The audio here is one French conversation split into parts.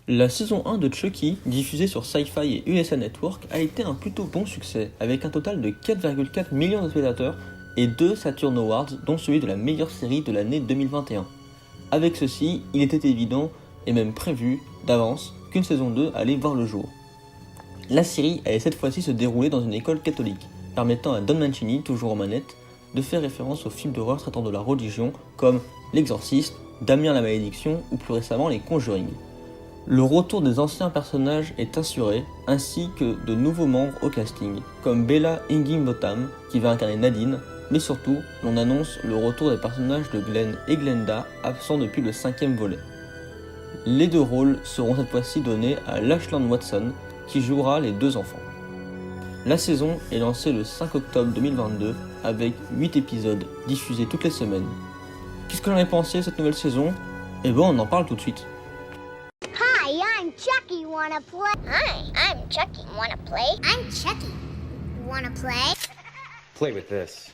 La saison 1 de Chucky, diffusée sur Sci-Fi et USA Network, a été un plutôt bon succès, avec un total de 4,4 millions de spectateurs et 2 Saturn Awards, dont celui de la meilleure série de l'année 2021. Avec ceci, il était évident, et même prévu, d'avance, qu'une saison 2 allait voir le jour. La série allait cette fois-ci se dérouler dans une école catholique, permettant à Don Mancini, toujours aux manettes, de faire référence aux films d'horreur traitant de la religion, comme L'Exorciste, Damien la Malédiction ou plus récemment Les Conjuring. Le retour des anciens personnages est assuré, ainsi que de nouveaux membres au casting, comme Bella Higginbotham qui va incarner Nadine, mais surtout, l'on annonce le retour des personnages de Glenn et Glenda, absents depuis le 5e volet. Les 2 rôles seront cette fois-ci donnés à Lachlan Watson, qui jouera les 2 enfants. La saison est lancée le 5 octobre 2022, avec 8 épisodes diffusés toutes les semaines. Qu'est-ce que j'en ai pensé de cette nouvelle saison ? Eh ben on en parle tout de suite. Hi, I'm Chucky. Wanna play? Hi, I'm Chucky. Wanna play? I'm Chucky. Wanna play? Play with this.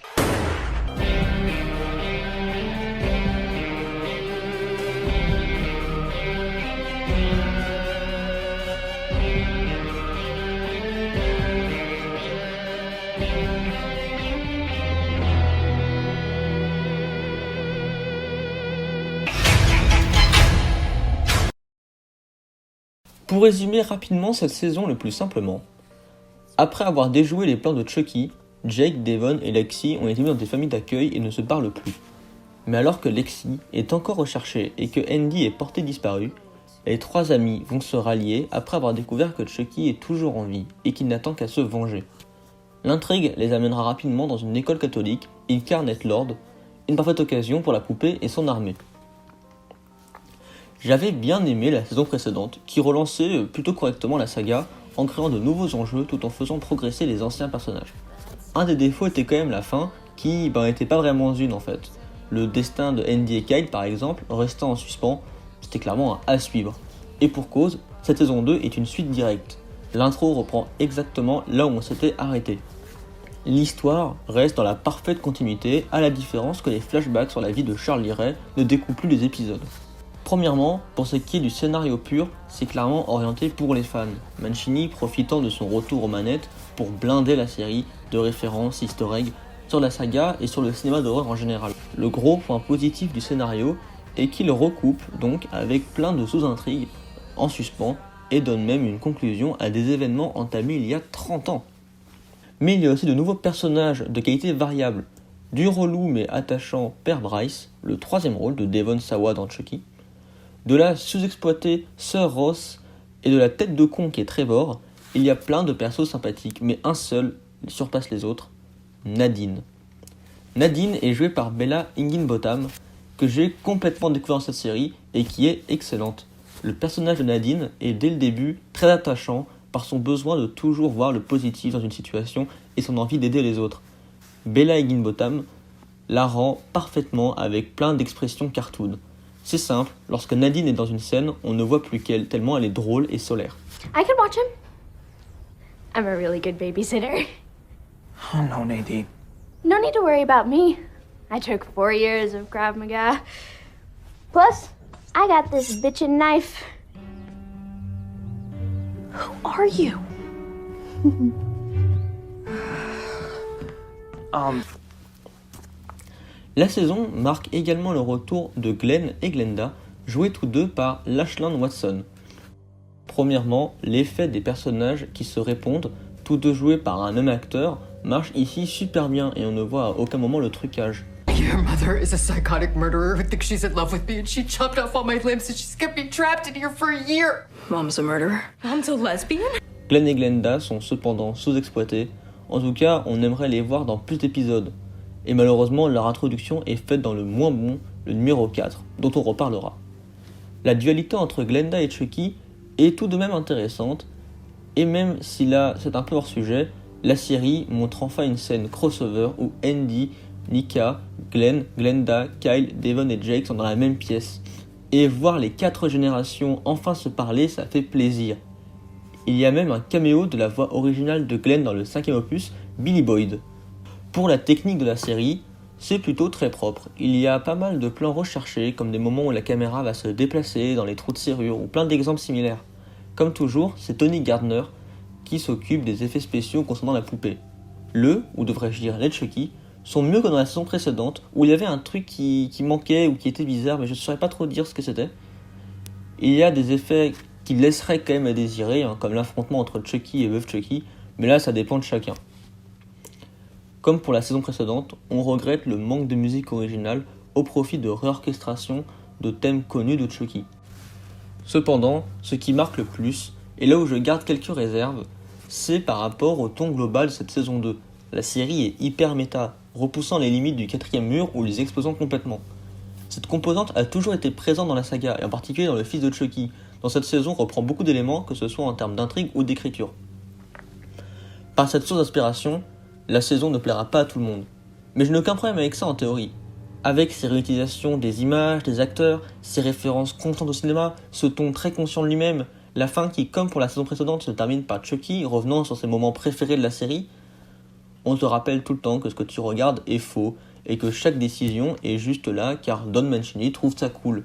Pour résumer rapidement cette saison le plus simplement, après avoir déjoué les plans de Chucky, Jake, Devon et Lexi ont été mis dans des familles d'accueil et ne se parlent plus. Mais alors que Lexi est encore recherchée et que Andy est porté disparu, les 3 amis vont se rallier après avoir découvert que Chucky est toujours en vie et qu'il n'attend qu'à se venger. L'intrigue les amènera rapidement dans une école catholique, Incarnate Lord, une parfaite occasion pour la poupée et son armée. J'avais bien aimé la saison précédente, qui relançait plutôt correctement la saga en créant de nouveaux enjeux tout en faisant progresser les anciens personnages. Un des défauts était quand même la fin, qui n'était pas vraiment une en fait. Le destin de Andy et Kyle par exemple, restant en suspens, c'était clairement un à suivre. Et pour cause, cette saison 2 est une suite directe. L'intro reprend exactement là où on s'était arrêté. L'histoire reste dans la parfaite continuité, à la différence que les flashbacks sur la vie de Charlie Ray ne découpent plus les épisodes. Premièrement, pour ce qui est du scénario pur, c'est clairement orienté pour les fans, Mancini profitant de son retour aux manettes pour blinder la série de références easter eggs sur la saga et sur le cinéma d'horreur en général. Le gros point positif du scénario est qu'il recoupe donc avec plein de sous-intrigues en suspens et donne même une conclusion à des événements entamés il y a 30 ans. Mais il y a aussi de nouveaux personnages de qualité variable, du relou mais attachant Père Bryce, le 3e rôle de Devon Sawa dans Chucky, de la sous-exploitée Sœur Ross et de la tête de con qui est Trevor. Il y a plein de persos sympathiques, mais un seul surpasse les autres, Nadine. Nadine est jouée par Bella Higginbotham, que j'ai complètement découvert dans cette série et qui est excellente. Le personnage de Nadine est dès le début très attachant par son besoin de toujours voir le positif dans une situation et son envie d'aider les autres. Bella Higginbotham la rend parfaitement avec plein d'expressions cartoon. C'est simple, lorsque Nadine est dans une scène, on ne voit plus qu'elle, tellement elle est drôle et solaire. I could watch him. I'm a really good babysitter. Oh no, Nadine. No need to worry about me. I took 4 years of Krav Maga. Plus, I got this bitchin' knife. Who are you? La saison marque également le retour de Glenn et Glenda, joués tous deux par Lachlan Watson. Premièrement, l'effet des personnages qui se répondent, tous deux joués par un même acteur, marche ici super bien et on ne voit à aucun moment le trucage. Your mother is a psychotic murderer who thinks she's in love with me and she chopped off all my limbs and she's kept me trapped in here for a year. Mom's a murderer. Mom's a lesbian? Glenn et Glenda sont cependant sous-exploités, en tout cas on aimerait les voir dans plus d'épisodes. Et malheureusement leur introduction est faite dans le moins bon, le numéro 4, dont on reparlera. La dualité entre Glenda et Chucky est tout de même intéressante, et même si là c'est un peu hors sujet, la série montre enfin une scène crossover où Andy, Nika, Glenn, Glenda, Kyle, Devon et Jake sont dans la même pièce. Et voir les 4 générations enfin se parler, ça fait plaisir. Il y a même un caméo de la voix originale de Glenn dans le 5e opus, Billy Boyd. Pour la technique de la série, C'est plutôt très propre. Il y a pas mal de plans recherchés, comme des moments où la caméra va se déplacer dans les trous de serrure, ou plein d'exemples similaires. Comme toujours, c'est Tony Gardner qui s'occupe des effets spéciaux concernant la poupée. Ou devrais-je dire les Chucky, sont mieux que dans la saison précédente, où il y avait un truc qui manquait ou qui était bizarre, mais je ne saurais pas trop dire ce que c'était. Il y a des effets qui laisseraient quand même à désirer, comme l'affrontement entre Chucky et Veuve Chucky, mais là ça dépend de chacun. Comme pour la saison précédente, on regrette le manque de musique originale au profit de réorchestration de thèmes connus de Chucky. Cependant, ce qui marque le plus, et là où je garde quelques réserves, c'est par rapport au ton global de cette saison 2. La série est hyper méta, repoussant les limites du 4e mur ou les exposant complètement. Cette composante a toujours été présente dans la saga, et en particulier dans le fils de Chucky. Dans cette saison, reprend beaucoup d'éléments, que ce soit en termes d'intrigue ou d'écriture. Par cette source d'inspiration, la saison ne plaira pas à tout le monde. Mais je n'ai aucun problème avec ça en théorie. Avec ses réutilisations des images, des acteurs, ses références constantes au cinéma, ce ton très conscient de lui-même, la fin qui, comme pour la saison précédente, se termine par Chucky revenant sur ses moments préférés de la série, on te rappelle tout le temps que ce que tu regardes est faux et que chaque décision est juste là car Don Mancini trouve ça cool.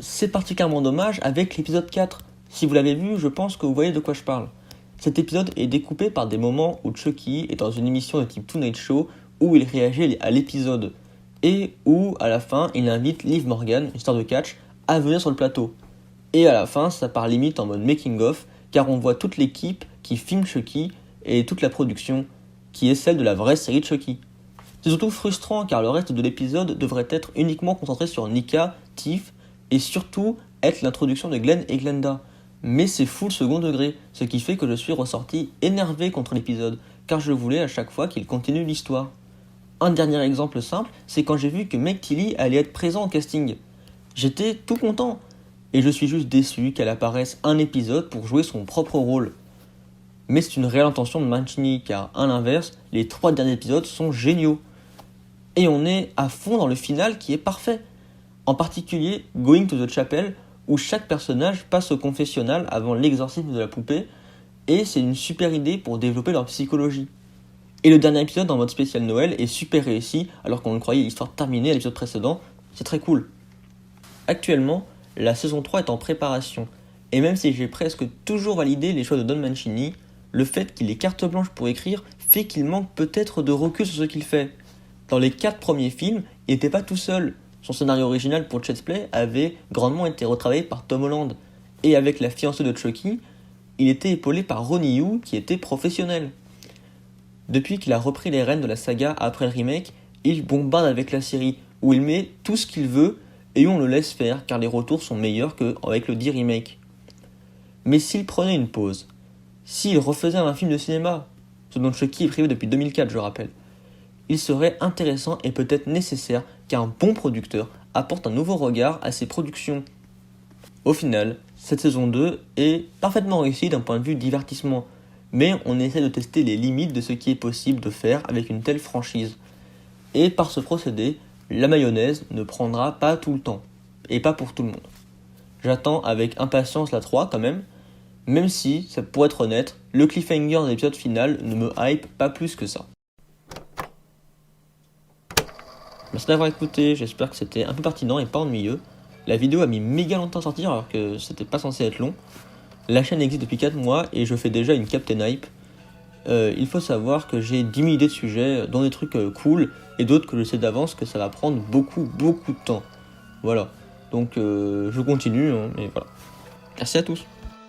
C'est particulièrement dommage avec l'épisode 4. Si vous l'avez vu, je pense que vous voyez de quoi je parle. Cet épisode est découpé par des moments où Chucky est dans une émission de type Tonight Show où il réagit à l'épisode et où, à la fin, il invite Liv Morgan, une star de catch, à venir sur le plateau. Et à la fin, ça part limite en mode making-of, car on voit toute l'équipe qui filme Chucky et toute la production, qui est celle de la vraie série de Chucky. C'est surtout frustrant car le reste de l'épisode devrait être uniquement concentré sur Nika, Tiff, et surtout être l'introduction de Glenn et Glenda. Mais c'est full second degré, ce qui fait que je suis ressorti énervé contre l'épisode, car je voulais à chaque fois qu'il continue l'histoire. Un dernier exemple simple, c'est quand j'ai vu que Meg Tilly allait être présent au casting. J'étais tout content, et je suis juste déçu qu'elle apparaisse un épisode pour jouer son propre rôle. Mais c'est une réelle intention de Mancini, car à l'inverse, les 3 derniers épisodes sont géniaux. Et on est à fond dans le final qui est parfait. En particulier, Going to the Chapel, où chaque personnage passe au confessionnal avant l'exorcisme de la poupée, et c'est une super idée pour développer leur psychologie. Et le dernier épisode en mode spécial Noël est super réussi, alors qu'on croyait l'histoire terminée à l'épisode précédent, c'est très cool. Actuellement, la saison 3 est en préparation, et même si j'ai presque toujours validé les choix de Don Mancini, le fait qu'il ait carte blanche pour écrire fait qu'il manque peut-être de recul sur ce qu'il fait. Dans les 4 premiers films, il n'était pas tout seul. Son scénario original pour Child's Play avait grandement été retravaillé par Tom Holland, et avec la fiancée de Chucky, il était épaulé par Ronnie Yu qui était professionnel. Depuis qu'il a repris les rênes de la saga après le remake, il bombarde avec la série, où il met tout ce qu'il veut et où on le laisse faire car les retours sont meilleurs qu'avec le dit remake. Mais s'il prenait une pause, s'il refaisait un film de cinéma, ce dont Chucky est privé depuis 2004 je rappelle, il serait intéressant et peut-être nécessaire qu'un bon producteur apporte un nouveau regard à ses productions. Au final, cette saison 2 est parfaitement réussie d'un point de vue divertissement, mais on essaie de tester les limites de ce qui est possible de faire avec une telle franchise. Et par ce procédé, la mayonnaise ne prendra pas tout le temps, et pas pour tout le monde. J'attends avec impatience la 3 quand même si, pour être honnête, le cliffhanger de l'épisode final ne me hype pas plus que ça. Merci d'avoir écouté, j'espère que c'était un peu pertinent et pas ennuyeux. La vidéo a mis méga longtemps à sortir alors que c'était pas censé être long. La chaîne existe depuis 4 mois et je fais déjà une Captain Hype. Il faut savoir que j'ai 10 000 idées de sujets, dont des trucs cool et d'autres que je sais d'avance que ça va prendre beaucoup de temps. Voilà, donc je continue, mais voilà. Merci à tous.